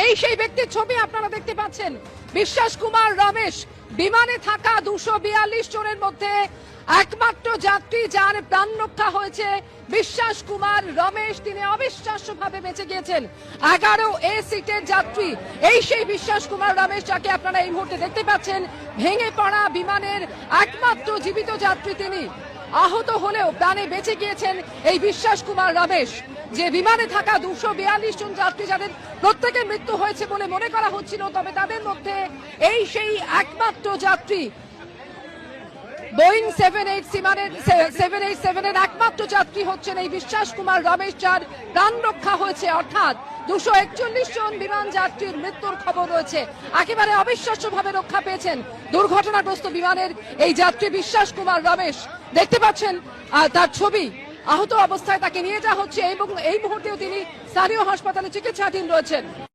এই সেই ব্যক্তির ছবি আপনারা দেখতে পাচ্ছেন, বিশ্বাস কুমার রমেশ। বিমানে থাকা 242 জনের মধ্যে একমাত্র যাত্রী যার প্রাণ রক্ষা হয়েছে বিশ্বাস কুমার রমেশ। তিনি অবিশ্বাস্যভাবে বেঁচে গিয়েছেন। 11A সিটের যাত্রী এই সেই বিশ্বাস কুমার রমেশ, যাকে আপনারা এই মুহূর্তে দেখতে পাচ্ছেন। ভেঙে পড়া বিমানের একমাত্র জীবিত যাত্রী তিনি। আহত হলেও প্রাণে বেঁচে গিয়েছেন এই বিশ্বাস কুমার রমেশ। যে বিমানে থাকা 242 জন যাত্রী, যাদের প্রত্যেকের মৃত্যু হয়েছে বলে মনে করা হচ্ছিল, তবে তাদের মধ্যে এই সেই একমাত্র যাত্রী বোয়িং 787 এর একমাত্র যাত্রী হচ্ছেন এই বিশ্বাস কুমার রমেশ, যার প্রাণ রক্ষা হয়েছে। অর্থাৎ 241 জন বিমান যাত্রীর মৃত্যুর খবর রয়েছে। একেবারে অবিশ্বাস্যভাবে রক্ষা পেয়েছেন দুর্ঘটনাগ্রস্ত বিমানের এই যাত্রী বিশ্বাস কুমার রমেশ। দেখতে পাচ্ছেন তার ছবি। আহত অবস্থায় তাকে নিয়ে যাওয়া হচ্ছে এবং এই মুহূর্তেও তিনি স্থানীয় হাসপাতালে চিকিৎসাধীন রয়েছেন।